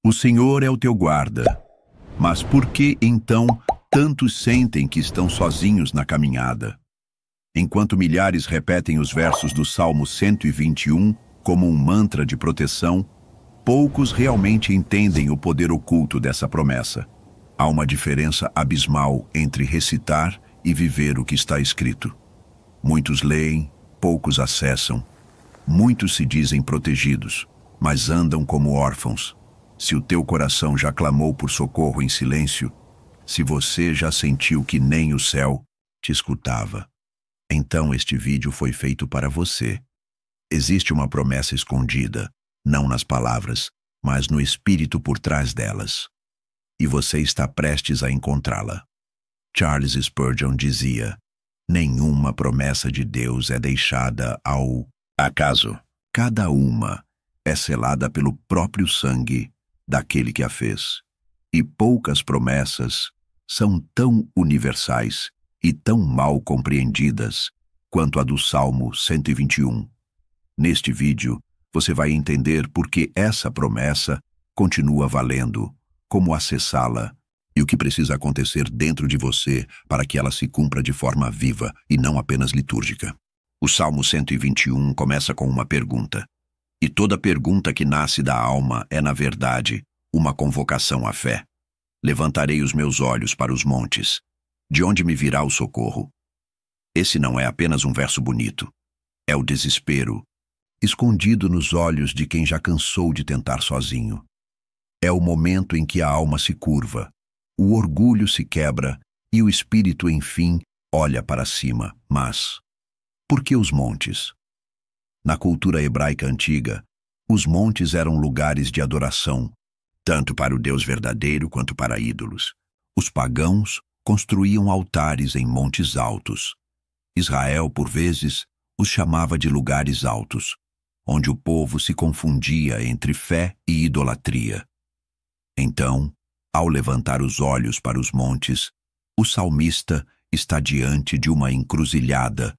O Senhor é o teu guarda. Mas por que, então, tantos sentem que estão sozinhos na caminhada? Enquanto milhares repetem os versos do Salmo 121 como um mantra de proteção, poucos realmente entendem o poder oculto dessa promessa. Há uma diferença abismal entre recitar e viver o que está escrito. Muitos leem, poucos acessam. Muitos se dizem protegidos, mas andam como órfãos. Se o teu coração já clamou por socorro em silêncio, se você já sentiu que nem o céu te escutava, então este vídeo foi feito para você. Existe uma promessa escondida, não nas palavras, mas no espírito por trás delas. E você está prestes a encontrá-la. Charles Spurgeon dizia: nenhuma promessa de Deus é deixada ao acaso. Cada uma é selada pelo próprio sangue daquele que a fez. E poucas promessas são tão universais e tão mal compreendidas quanto a do Salmo 121. Neste vídeo, você vai entender por que essa promessa continua valendo, como acessá-la e o que precisa acontecer dentro de você para que ela se cumpra de forma viva e não apenas litúrgica. O Salmo 121 começa com uma pergunta. E toda pergunta que nasce da alma é, na verdade, uma convocação à fé. Levantarei os meus olhos para os montes. De onde me virá o socorro? Esse não é apenas um verso bonito. É o desespero, escondido nos olhos de quem já cansou de tentar sozinho. É o momento em que a alma se curva, o orgulho se quebra e o espírito, enfim, olha para cima. Mas por que os montes? Na cultura hebraica antiga, os montes eram lugares de adoração, tanto para o Deus verdadeiro quanto para ídolos. Os pagãos construíam altares em montes altos. Israel, por vezes, os chamava de lugares altos, onde o povo se confundia entre fé e idolatria. Então, ao levantar os olhos para os montes, o salmista está diante de uma encruzilhada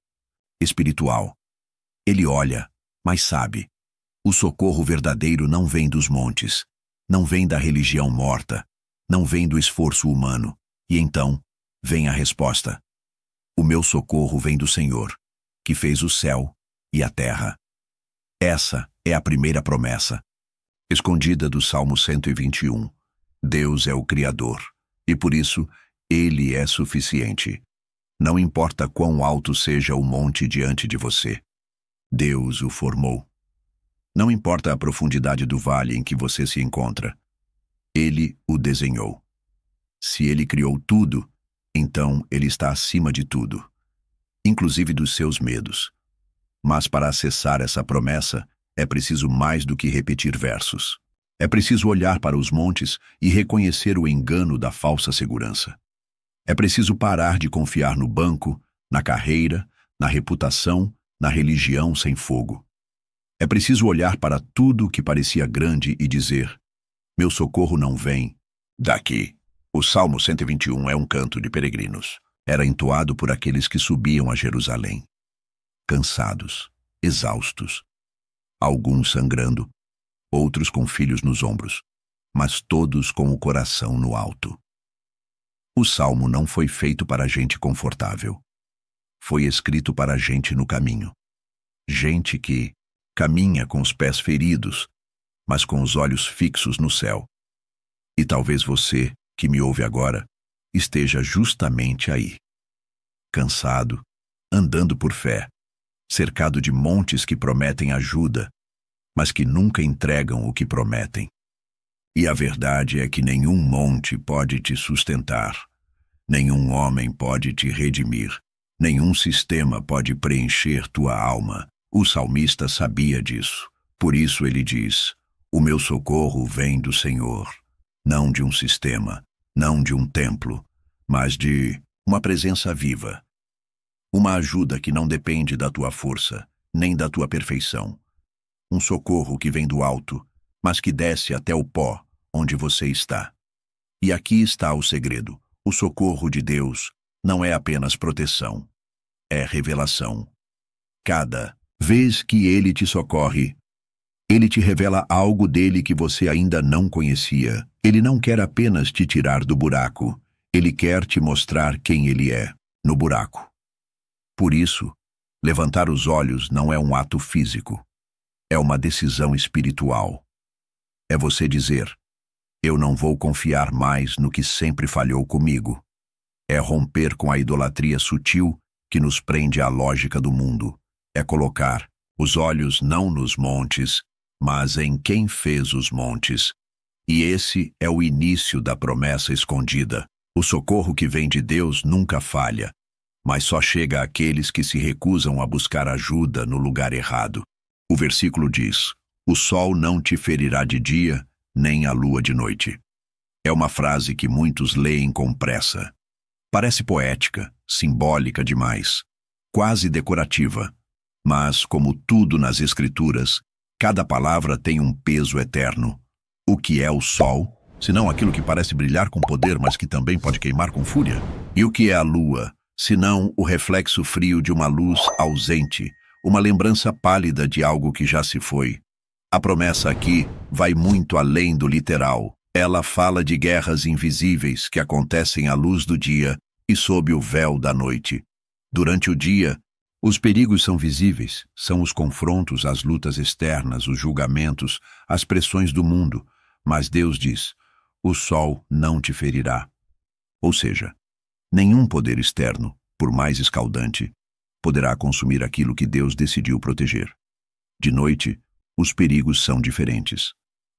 espiritual. Ele olha, mas sabe, o socorro verdadeiro não vem dos montes, não vem da religião morta, não vem do esforço humano. E então, vem a resposta. O meu socorro vem do Senhor, que fez o céu e a terra. Essa é a primeira promessa, escondida do Salmo 121. Deus é o Criador, e por isso, Ele é suficiente. Não importa quão alto seja o monte diante de você. Deus o formou. Não importa a profundidade do vale em que você se encontra. Ele o desenhou. Se Ele criou tudo, então Ele está acima de tudo, inclusive dos seus medos. Mas para acessar essa promessa, é preciso mais do que repetir versos. É preciso olhar para os montes e reconhecer o engano da falsa segurança. É preciso parar de confiar no banco, na carreira, na reputação, na religião sem fogo. É preciso olhar para tudo o que parecia grande e dizer: meu socorro não vem daqui. O Salmo 121 é um canto de peregrinos. Era entoado por aqueles que subiam a Jerusalém, cansados, exaustos, alguns sangrando, outros com filhos nos ombros, mas todos com o coração no alto. O Salmo não foi feito para gente confortável. Foi escrito para gente no caminho. Gente que caminha com os pés feridos, mas com os olhos fixos no céu. E talvez você, que me ouve agora, esteja justamente aí. Cansado, andando por fé, cercado de montes que prometem ajuda, mas que nunca entregam o que prometem. E a verdade é que nenhum monte pode te sustentar, nenhum homem pode te redimir, nenhum sistema pode preencher tua alma. O salmista sabia disso. Por isso ele diz: o meu socorro vem do Senhor, não de um sistema, não de um templo, mas de uma presença viva. Uma ajuda que não depende da tua força, nem da tua perfeição. Um socorro que vem do alto, mas que desce até o pó onde você está. E aqui está o segredo. O socorro de Deus não é apenas proteção, é revelação. Cada vez que Ele te socorre, Ele te revela algo dele que você ainda não conhecia. Ele não quer apenas te tirar do buraco. Ele quer te mostrar quem ele é, no buraco. Por isso, levantar os olhos não é um ato físico. É uma decisão espiritual. É você dizer: eu não vou confiar mais no que sempre falhou comigo. É romper com a idolatria sutil que nos prende à lógica do mundo. É colocar os olhos não nos montes, mas em quem fez os montes. E esse é o início da promessa escondida. O socorro que vem de Deus nunca falha, mas só chega àqueles que se recusam a buscar ajuda no lugar errado. O versículo diz: o sol não te ferirá de dia, nem a lua de noite. É uma frase que muitos leem com pressa. Parece poética, simbólica demais, quase decorativa. Mas, como tudo nas Escrituras, cada palavra tem um peso eterno. O que é o sol, senão aquilo que parece brilhar com poder, mas que também pode queimar com fúria? E o que é a lua, senão o reflexo frio de uma luz ausente, uma lembrança pálida de algo que já se foi? A promessa aqui vai muito além do literal. Ela fala de guerras invisíveis que acontecem à luz do dia e sob o véu da noite. Durante o dia, os perigos são visíveis, são os confrontos, as lutas externas, os julgamentos, as pressões do mundo. Mas Deus diz: o sol não te ferirá. Ou seja, nenhum poder externo, por mais escaldante, poderá consumir aquilo que Deus decidiu proteger. De noite, os perigos são diferentes.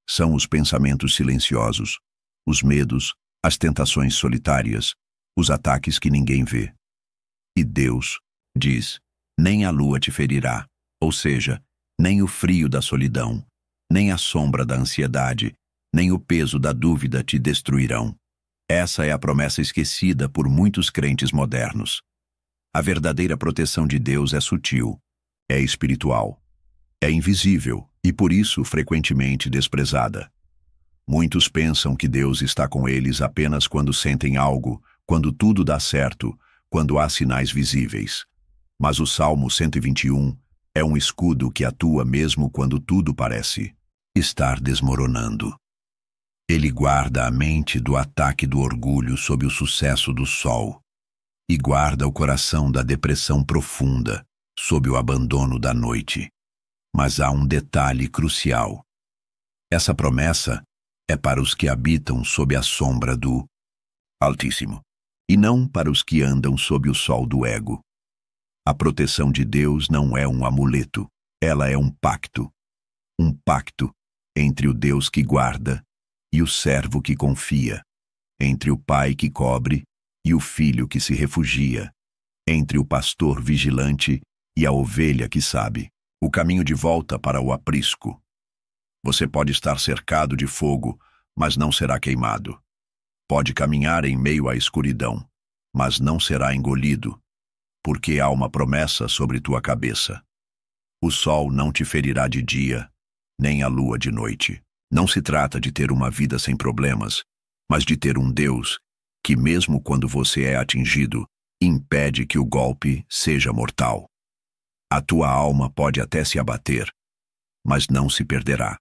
São os pensamentos silenciosos, os medos, as tentações solitárias, os ataques que ninguém vê. E Deus diz: nem a lua te ferirá, ou seja, nem o frio da solidão, nem a sombra da ansiedade, nem o peso da dúvida te destruirão. Essa é a promessa esquecida por muitos crentes modernos. A verdadeira proteção de Deus é sutil, é espiritual, é invisível e por isso frequentemente desprezada. Muitos pensam que Deus está com eles apenas quando sentem algo, quando tudo dá certo, quando há sinais visíveis. Mas o Salmo 121 é um escudo que atua mesmo quando tudo parece estar desmoronando. Ele guarda a mente do ataque do orgulho sob o sucesso do sol e guarda o coração da depressão profunda sob o abandono da noite. Mas há um detalhe crucial. Essa promessa é para os que habitam sob a sombra do Altíssimo, e não para os que andam sob o sol do ego. A proteção de Deus não é um amuleto, ela é um pacto. Um pacto entre o Deus que guarda e o servo que confia, entre o pai que cobre e o filho que se refugia, entre o pastor vigilante e a ovelha que sabe o caminho de volta para o aprisco. Você pode estar cercado de fogo, mas não será queimado. Pode caminhar em meio à escuridão, mas não será engolido, porque há uma promessa sobre tua cabeça. O sol não te ferirá de dia, nem a lua de noite. Não se trata de ter uma vida sem problemas, mas de ter um Deus que, mesmo quando você é atingido, impede que o golpe seja mortal. A tua alma pode até se abater, mas não se perderá.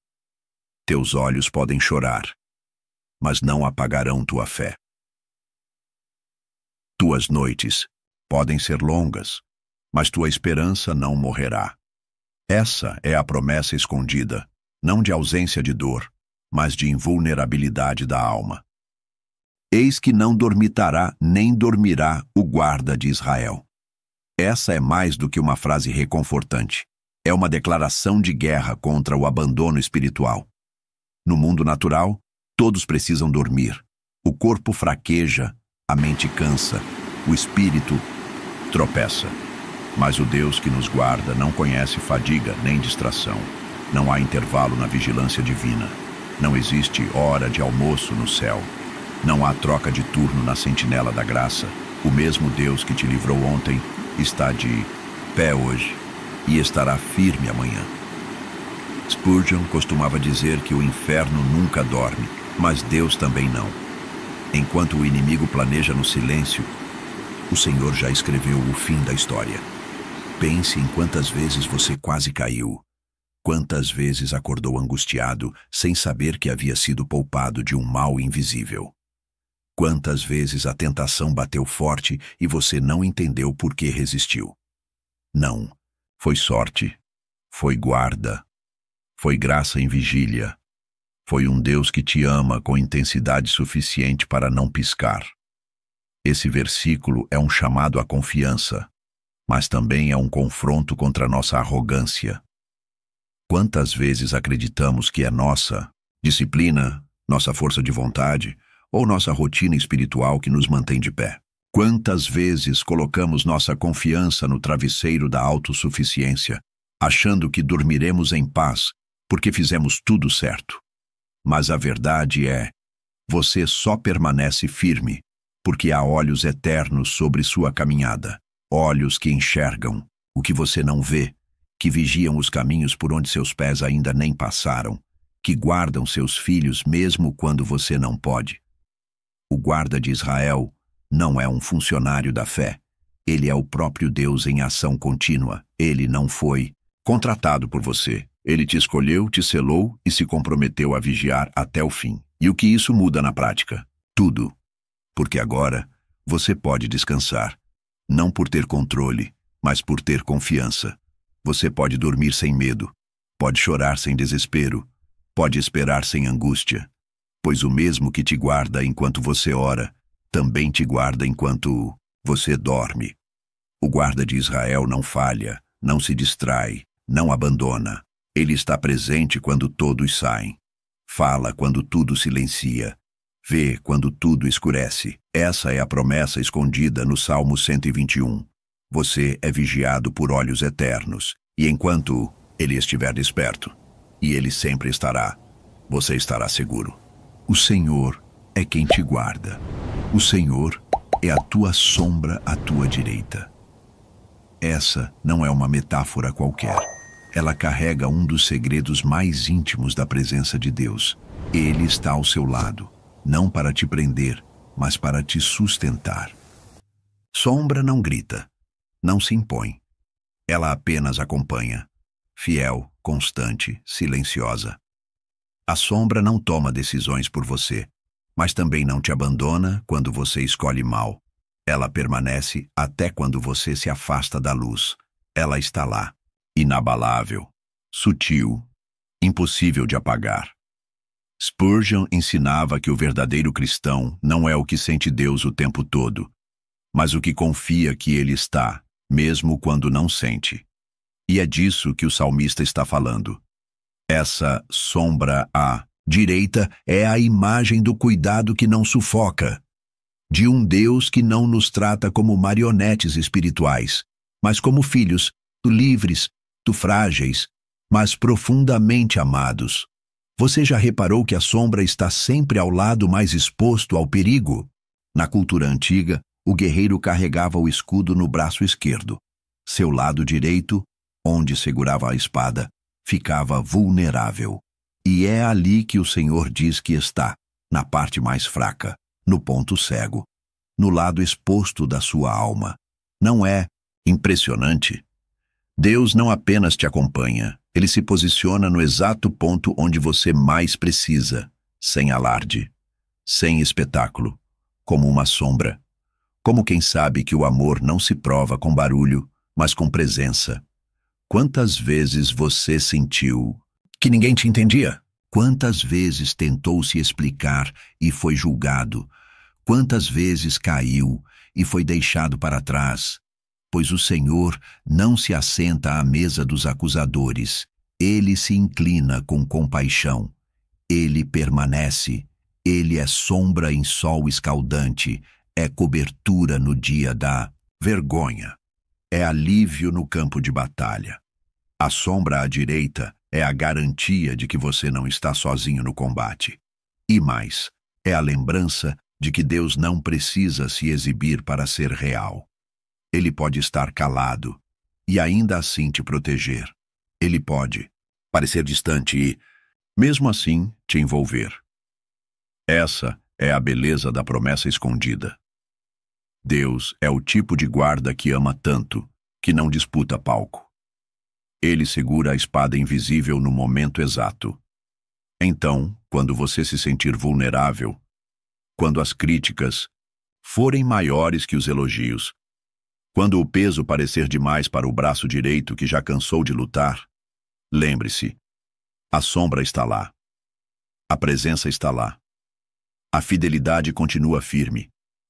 Teus olhos podem chorar, mas não apagarão tua fé. Tuas noites podem ser longas, mas tua esperança não morrerá. Essa é a promessa escondida, não de ausência de dor, mas de invulnerabilidade da alma. Eis que não dormitará nem dormirá o guarda de Israel. Essa é mais do que uma frase reconfortante. É uma declaração de guerra contra o abandono espiritual. No mundo natural, todos precisam dormir. O corpo fraqueja, a mente cansa, o espírito tropeça. Mas o Deus que nos guarda não conhece fadiga nem distração. Não há intervalo na vigilância divina. Não existe hora de almoço no céu. Não há troca de turno na sentinela da graça. O mesmo Deus que te livrou ontem está de pé hoje e estará firme amanhã. Spurgeon costumava dizer que o inferno nunca dorme, mas Deus também não. Enquanto o inimigo planeja no silêncio, o Senhor já escreveu o fim da história. Pense em quantas vezes você quase caiu, Quantas vezes acordou angustiado, sem saber que havia sido poupado de um mal invisível? Quantas vezes a tentação bateu forte e você não entendeu por que resistiu? Não, foi sorte, foi guarda, foi graça em vigília, foi um Deus que te ama com intensidade suficiente para não piscar. Esse versículo é um chamado à confiança, mas também é um confronto contra nossa arrogância. Quantas vezes acreditamos que é nossa disciplina, nossa força de vontade ou nossa rotina espiritual que nos mantém de pé? Quantas vezes colocamos nossa confiança no travesseiro da autossuficiência, achando que dormiremos em paz porque fizemos tudo certo? Mas a verdade é, você só permanece firme porque há olhos eternos sobre sua caminhada, olhos que enxergam o que você não vê, que vigiam os caminhos por onde seus pés ainda nem passaram, que guardam seus filhos mesmo quando você não pode. O guarda de Israel não é um funcionário da fé. Ele é o próprio Deus em ação contínua. Ele não foi contratado por você. Ele te escolheu, te selou e se comprometeu a vigiar até o fim. E o que isso muda na prática? Tudo. Porque agora você pode descansar, não por ter controle, mas por ter confiança. Você pode dormir sem medo, pode chorar sem desespero, pode esperar sem angústia, pois o mesmo que te guarda enquanto você ora, também te guarda enquanto você dorme. O guarda de Israel não falha, não se distrai, não abandona. Ele está presente quando todos saem. Fala quando tudo silencia. Vê quando tudo escurece. Essa é a promessa escondida no Salmo 121. Você é vigiado por olhos eternos, e enquanto ele estiver desperto, e ele sempre estará, você estará seguro. O Senhor é quem te guarda. O Senhor é a tua sombra à tua direita. Essa não é uma metáfora qualquer. Ela carrega um dos segredos mais íntimos da presença de Deus. Ele está ao seu lado, não para te prender, mas para te sustentar. Sombra não grita, não se impõe. Ela apenas acompanha, fiel, constante, silenciosa. A sombra não toma decisões por você, mas também não te abandona quando você escolhe mal. Ela permanece até quando você se afasta da luz. Ela está lá, inabalável, sutil, impossível de apagar. Spurgeon ensinava que o verdadeiro cristão não é o que sente Deus o tempo todo, mas o que confia que Ele está, mesmo quando não sente. E é disso que o salmista está falando. Essa sombra à direita é a imagem do cuidado que não sufoca, de um Deus que não nos trata como marionetes espirituais, mas como filhos, livres, frágeis, mas profundamente amados. Você já reparou que a sombra está sempre ao lado mais exposto ao perigo? Na cultura antiga, o guerreiro carregava o escudo no braço esquerdo. Seu lado direito, onde segurava a espada, ficava vulnerável. E é ali que o Senhor diz que está, na parte mais fraca, no ponto cego, no lado exposto da sua alma. Não é impressionante? Deus não apenas te acompanha, Ele se posiciona no exato ponto onde você mais precisa, sem alarde, sem espetáculo, como uma sombra. Como quem sabe que o amor não se prova com barulho, mas com presença. Quantas vezes você sentiu que ninguém te entendia? Quantas vezes tentou se explicar e foi julgado? Quantas vezes caiu e foi deixado para trás? Pois o Senhor não se assenta à mesa dos acusadores. Ele se inclina com compaixão. Ele permanece. Ele é sombra em sol escaldante. É cobertura no dia da vergonha. É alívio no campo de batalha. A sombra à direita é a garantia de que você não está sozinho no combate. E mais, é a lembrança de que Deus não precisa se exibir para ser real. Ele pode estar calado e ainda assim te proteger. Ele pode parecer distante e, mesmo assim, te envolver. Essa é a beleza da promessa escondida. Deus é o tipo de guarda que ama tanto, que não disputa palco. Ele segura a espada invisível no momento exato. Então, quando você se sentir vulnerável, quando as críticas forem maiores que os elogios, quando o peso parecer demais para o braço direito que já cansou de lutar, lembre-se, a sombra está lá. A presença está lá. A fidelidade continua firme,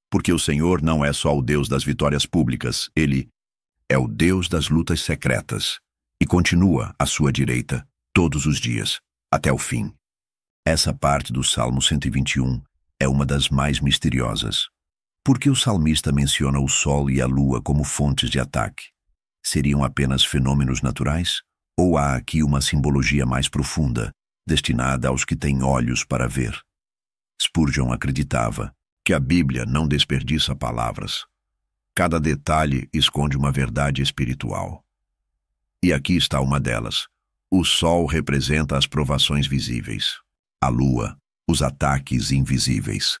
porque o Senhor não é só o Deus das vitórias públicas, Ele é o Deus das lutas secretas e continua à sua direita todos os dias, até o fim. Essa parte do Salmo 121 é uma das mais misteriosas. Por que o salmista menciona o sol e a lua como fontes de ataque? Seriam apenas fenômenos naturais? Ou há aqui uma simbologia mais profunda, destinada aos que têm olhos para ver? Spurgeon acreditava que a Bíblia não desperdiça palavras. Cada detalhe esconde uma verdade espiritual. E aqui está uma delas. O sol representa as provações visíveis. A lua, os ataques invisíveis.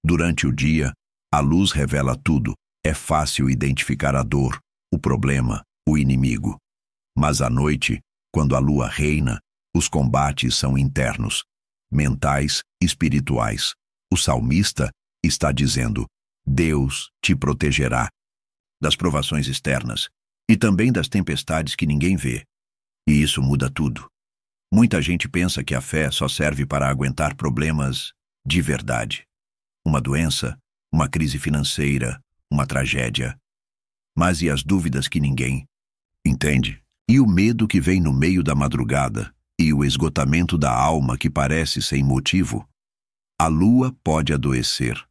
Durante o dia, a luz revela tudo. É fácil identificar a dor, o problema, o inimigo. Mas à noite, quando a lua reina, os combates são internos, mentais, espirituais. O salmista está dizendo: Deus te protegerá das provações externas e também das tempestades que ninguém vê. E isso muda tudo. Muita gente pensa que a fé só serve para aguentar problemas de verdade. Uma doença, uma crise financeira, uma tragédia. Mas e as dúvidas que ninguém entende? E o medo que vem no meio da madrugada? E o esgotamento da alma que parece sem motivo? A lua pode adoecer.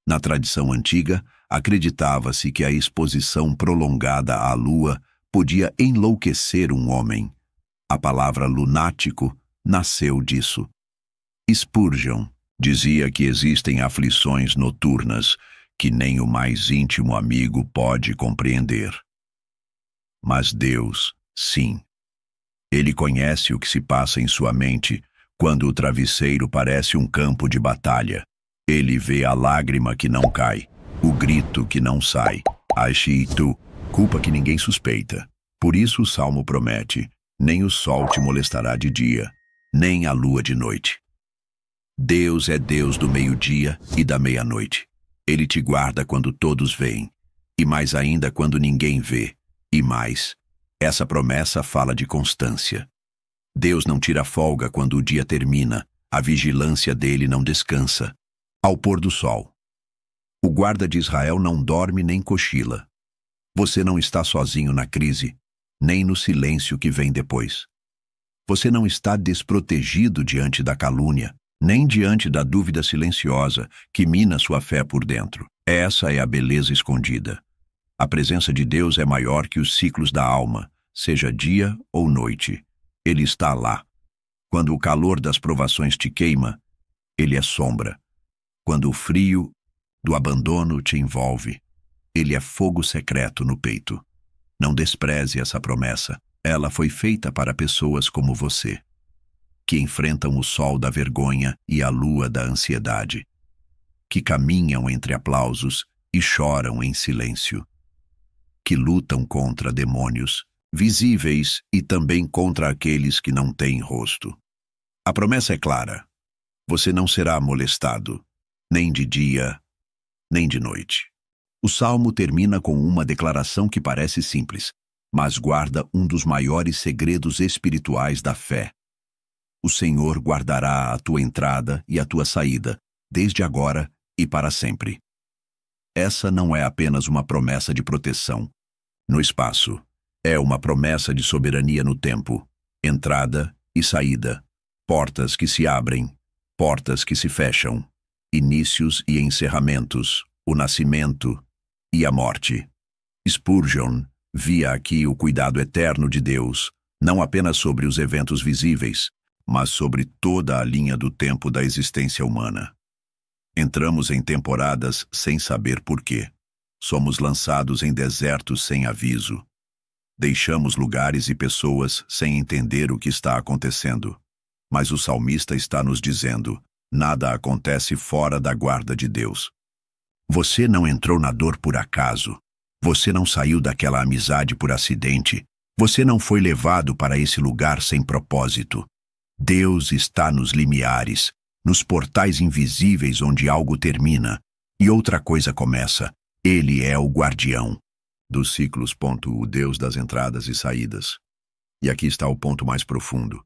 Na tradição antiga, acreditava-se que a exposição prolongada à lua podia enlouquecer um homem. A palavra lunático nasceu disso. Spurgeon dizia que existem aflições noturnas que nem o mais íntimo amigo pode compreender. Mas Deus, sim. Ele conhece o que se passa em sua mente quando o travesseiro parece um campo de batalha. Ele vê a lágrima que não cai, o grito que não sai, a chiitu, culpa que ninguém suspeita. Por isso o Salmo promete: nem o sol te molestará de dia, nem a lua de noite. Deus é Deus do meio-dia e da meia-noite. Ele te guarda quando todos veem, e mais ainda quando ninguém vê, e mais. Essa promessa fala de constância. Deus não tira folga quando o dia termina, a vigilância dele não descansa. Ao pôr do sol. O guarda de Israel não dorme nem cochila. Você não está sozinho na crise, nem no silêncio que vem depois. Você não está desprotegido diante da calúnia, nem diante da dúvida silenciosa que mina sua fé por dentro. Essa é a beleza escondida. A presença de Deus é maior que os ciclos da alma, seja dia ou noite. Ele está lá. Quando o calor das provações te queima, ele é sombra. Quando o frio do abandono te envolve, ele é fogo secreto no peito. Não despreze essa promessa. Ela foi feita para pessoas como você, que enfrentam o sol da vergonha e a lua da ansiedade, que caminham entre aplausos e choram em silêncio, que lutam contra demônios visíveis e também contra aqueles que não têm rosto. A promessa é clara: você não será molestado, nem de dia, nem de noite. O salmo termina com uma declaração que parece simples, mas guarda um dos maiores segredos espirituais da fé. O Senhor guardará a tua entrada e a tua saída, desde agora e para sempre. Essa não é apenas uma promessa de proteção no espaço. É uma promessa de soberania no tempo, entrada e saída, portas que se abrem, portas que se fecham, inícios e encerramentos, o nascimento e a morte. Spurgeon via aqui o cuidado eterno de Deus, não apenas sobre os eventos visíveis, mas sobre toda a linha do tempo da existência humana. Entramos em temporadas sem saber porquê. Somos lançados em desertos sem aviso. Deixamos lugares e pessoas sem entender o que está acontecendo. Mas o salmista está nos dizendo: nada acontece fora da guarda de Deus. Você não entrou na dor por acaso. Você não saiu daquela amizade por acidente. Você não foi levado para esse lugar sem propósito. Deus está nos limiares, nos portais invisíveis onde algo termina e outra coisa começa. Ele é o guardião dos ciclos. O Deus das entradas e saídas. E aqui está o ponto mais profundo.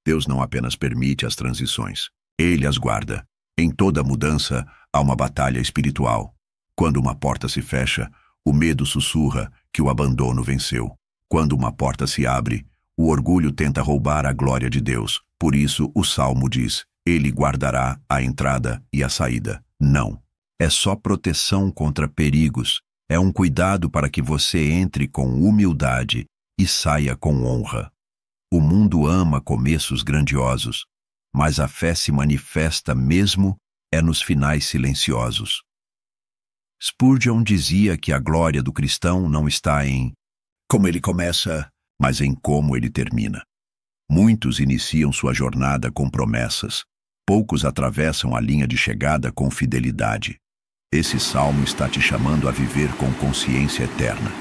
Deus não apenas permite as transições, Ele as guarda. Em toda mudança há uma batalha espiritual. Quando uma porta se fecha, o medo sussurra que o abandono venceu. Quando uma porta se abre, o orgulho tenta roubar a glória de Deus. Por isso, o Salmo diz: Ele guardará a entrada e a saída. Não. É só proteção contra perigos. É um cuidado para que você entre com humildade e saia com honra. O mundo ama começos grandiosos, mas a fé se manifesta mesmo nos finais silenciosos. Spurgeon dizia que a glória do cristão não está em como ele começa, mas em como ele termina. Muitos iniciam sua jornada com promessas, poucos atravessam a linha de chegada com fidelidade. Esse salmo está te chamando a viver com consciência eterna.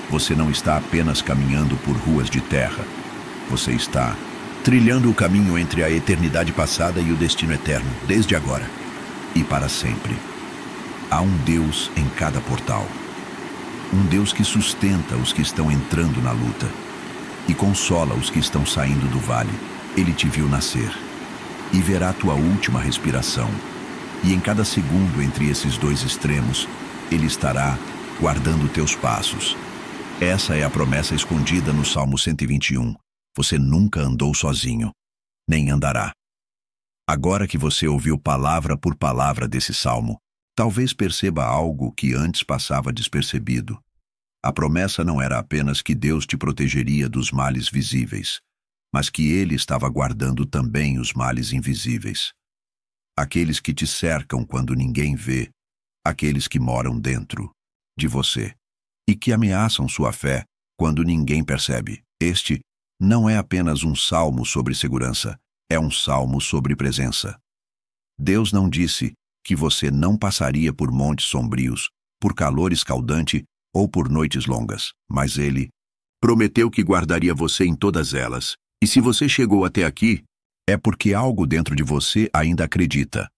Você não está apenas caminhando por ruas de terra, você está trilhando o caminho entre a eternidade passada e o destino eterno, desde agora e para sempre. Há um Deus em cada portal. Um Deus que sustenta os que estão entrando na luta e consola os que estão saindo do vale. Ele te viu nascer e verá tua última respiração. E em cada segundo entre esses dois extremos, Ele estará guardando teus passos. Essa é a promessa escondida no Salmo 121. Você nunca andou sozinho, nem andará. Agora que você ouviu palavra por palavra desse salmo, talvez perceba algo que antes passava despercebido. A promessa não era apenas que Deus te protegeria dos males visíveis, mas que Ele estava guardando também os males invisíveis. Aqueles que te cercam quando ninguém vê, aqueles que moram dentro de você e que ameaçam sua fé quando ninguém percebe. Este não é apenas um salmo sobre segurança, é um salmo sobre presença. Deus não disse que você não passaria por montes sombrios, por calor escaldante ou por noites longas, mas Ele prometeu que guardaria você em todas elas. E se você chegou até aqui, é porque algo dentro de você ainda acredita,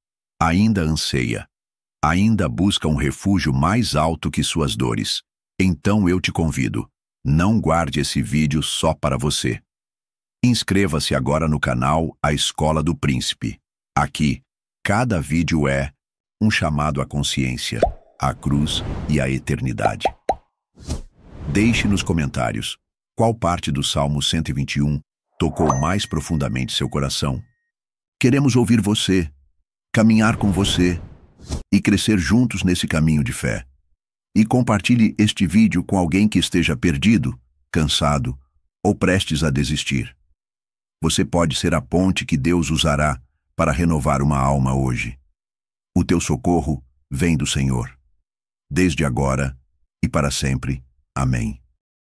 ainda anseia, ainda busca um refúgio mais alto que suas dores. Então eu te convido, não guarde esse vídeo só para você. Inscreva-se agora no canal A Escola do Príncipe. Aqui, cada vídeo é um chamado à consciência, à cruz e à eternidade. Deixe nos comentários qual parte do Salmo 121 tocou mais profundamente seu coração. Queremos ouvir você, caminhar com você e crescer juntos nesse caminho de fé. E compartilhe este vídeo com alguém que esteja perdido, cansado ou prestes a desistir. Você pode ser a ponte que Deus usará para renovar uma alma hoje. O teu socorro vem do Senhor, desde agora e para sempre. Amém.